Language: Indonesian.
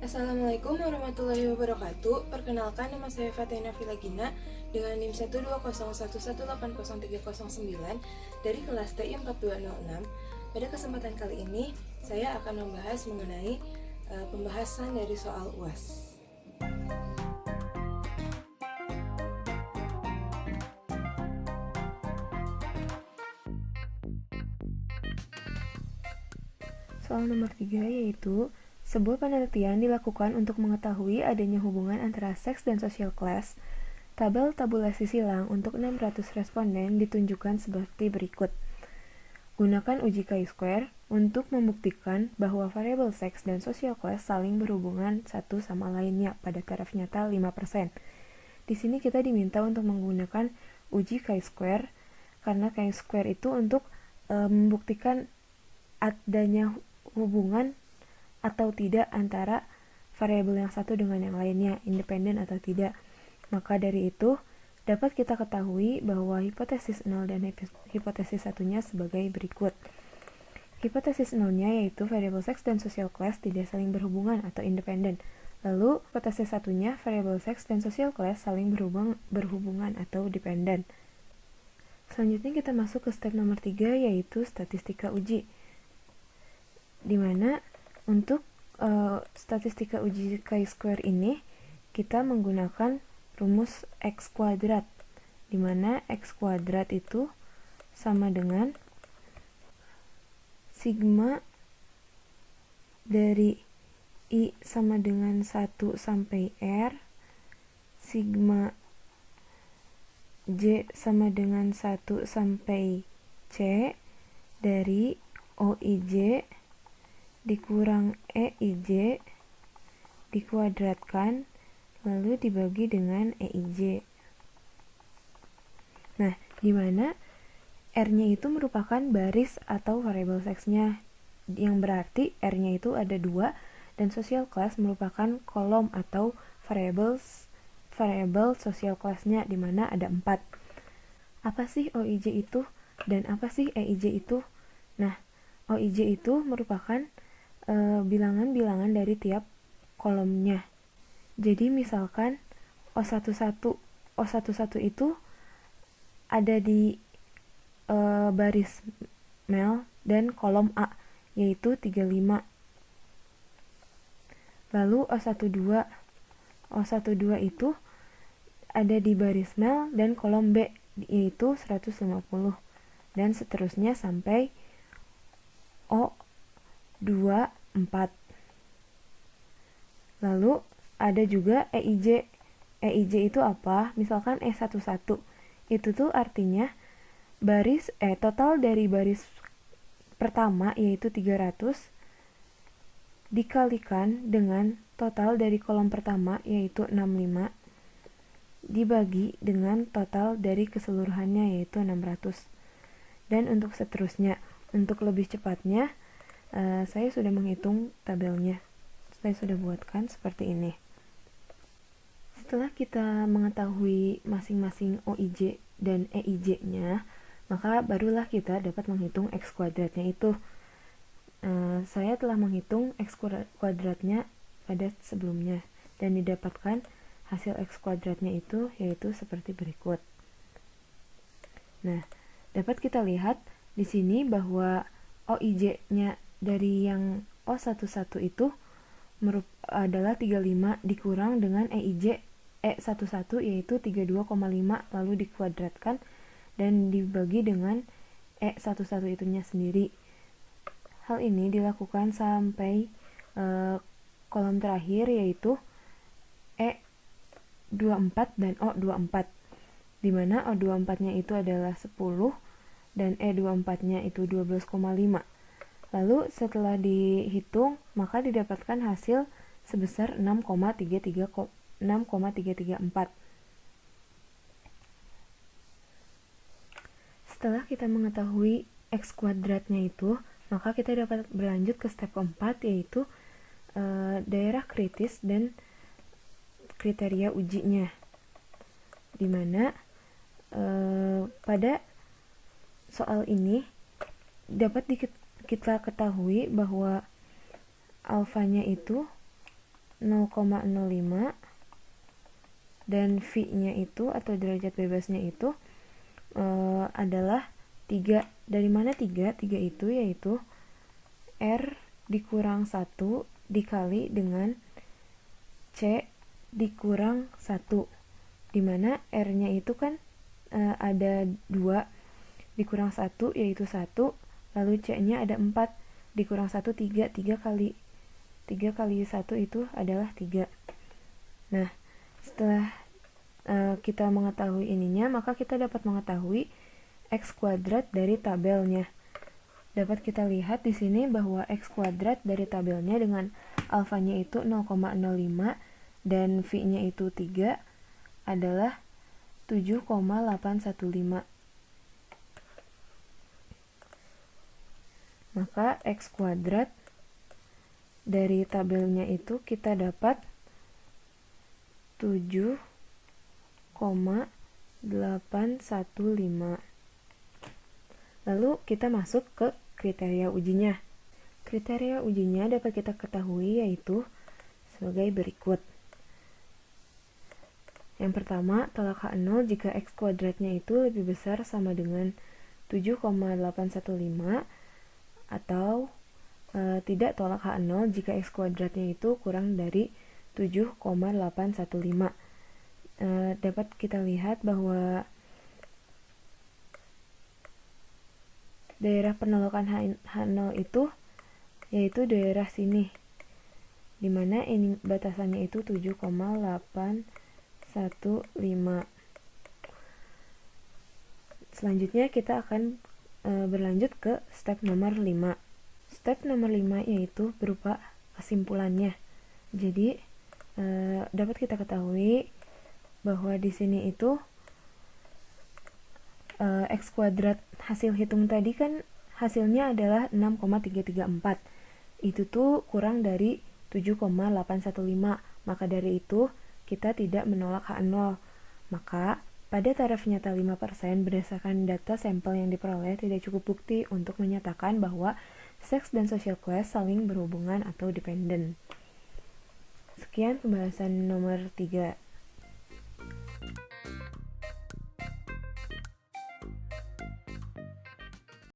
Assalamualaikum warahmatullahi wabarakatuh. Perkenalkan, nama saya Fatina Filagina dengan NIM 12011803039 dari kelas TI 4206. Pada kesempatan kali ini, saya akan membahas mengenai pembahasan dari soal UAS. Soal nomor 3 yaitu sebuah penelitian dilakukan untuk mengetahui adanya hubungan antara seks dan social class. Tabel tabulasi silang untuk 600 responden ditunjukkan seperti berikut. Gunakan uji chi-square untuk membuktikan bahwa variabel seks dan social class saling berhubungan satu sama lainnya pada taraf nyata 5%. Di sini kita diminta untuk menggunakan uji chi-square karena chi-square itu untuk membuktikan adanya hubungan atau tidak antara variabel yang satu dengan yang lainnya, independen atau tidak. Maka dari itu, dapat kita ketahui bahwa hipotesis 0 dan hipotesis satunya sebagai berikut. Hipotesis 0-nya yaitu variabel seks dan social class tidak saling berhubungan atau independen. Lalu, hipotesis satunya variabel seks dan social class saling berhubungan atau dependen. Selanjutnya kita masuk ke step nomor 3 yaitu statistika uji. Di mana untuk statistika uji chi-square ini kita menggunakan rumus X kuadrat, di mana X kuadrat itu sama dengan sigma dari I sama dengan 1 sampai R, sigma J sama dengan 1 sampai C dari OIJ dikurang EIJ dikuadratkan lalu dibagi dengan EIJ. Nah, di mana R-nya itu merupakan baris atau variabel seksnya, yang berarti R-nya itu ada 2 dan social class merupakan kolom atau variabel social class-nya, di mana ada 4. Apa sih OIJ itu dan apa sih EIJ itu? Nah, OIJ itu merupakan bilangan-bilangan dari tiap kolomnya. Jadi misalkan O11 itu ada di baris mel dan kolom A yaitu 35. Lalu O12 itu ada di baris mel dan kolom B yaitu 150 dan seterusnya sampai O24. Lalu ada juga EIJ. EIJ itu apa? Misalkan E11. Itu tuh artinya total dari baris pertama yaitu 300 dikalikan dengan total dari kolom pertama yaitu 65 dibagi dengan total dari keseluruhannya yaitu 600. Dan untuk seterusnya, untuk lebih cepatnya saya sudah menghitung tabelnya. Saya sudah buatkan seperti ini. Setelah kita mengetahui masing-masing OIJ dan EIJ-nya, maka barulah kita dapat menghitung X kuadratnya itu. Saya telah menghitung X kuadratnya pada sebelumnya dan didapatkan hasil X kuadratnya itu yaitu seperti berikut. Nah, dapat kita lihat di sini bahwa OIJ-nya dari yang O11 itu adalah 35 dikurang dengan EIJ E11 yaitu 32,5 lalu dikuadratkan dan dibagi dengan E11 itunya sendiri. Hal ini dilakukan sampai kolom terakhir yaitu E24 dan O24, di mana O24-nya itu adalah 10 dan E24-nya itu 12,5. Lalu setelah dihitung, maka didapatkan hasil sebesar 6,334. Setelah kita mengetahui X kuadratnya itu, maka kita dapat berlanjut ke step keempat yaitu daerah kritis dan kriteria ujinya. Dimana pada soal ini dapat kita ketahui bahwa alfanya itu 0,05 dan V-nya itu atau derajat bebasnya itu adalah 3. Dari mana 3? 3 itu yaitu R dikurang 1 dikali dengan C dikurang 1, dimana R-nya itu kan ada 2 dikurang 1 yaitu 1, lalu C-nya ada 4 dikurang 1 3 kali 1 itu adalah 3. Nah, setelah kita mengetahui ininya, maka kita dapat mengetahui X kuadrat dari tabelnya. Dapat kita lihat di sini bahwa X kuadrat dari tabelnya dengan alfanya itu 0,05 dan V-nya itu 3 adalah 7,815. Maka X kuadrat dari tabelnya itu kita dapat 7,815. Lalu kita masuk ke kriteria ujinya. Kriteria ujinya dapat kita ketahui yaitu sebagai berikut. Yang pertama, tolak H0 jika X kuadratnya itu lebih besar sama dengan 7,815 atau tidak tolak H0 jika X kuadratnya itu kurang dari 7,815. Dapat kita lihat bahwa daerah penolakan H0 itu yaitu daerah sini, dimana ini batasannya itu 7,815. Selanjutnya kita akan berlanjut ke step nomor 5. Step nomor 5 yaitu berupa kesimpulannya. Jadi dapat kita ketahui bahwa di sini itu X kuadrat hasil hitung tadi kan hasilnya adalah 6,334. Itu tuh kurang dari 7,815. Maka dari itu kita tidak menolak H0. Maka pada taraf nyata 5% berdasarkan data sampel yang diperoleh tidak cukup bukti untuk menyatakan bahwa seks dan social class saling berhubungan atau dependen. Sekian pembahasan nomor 3.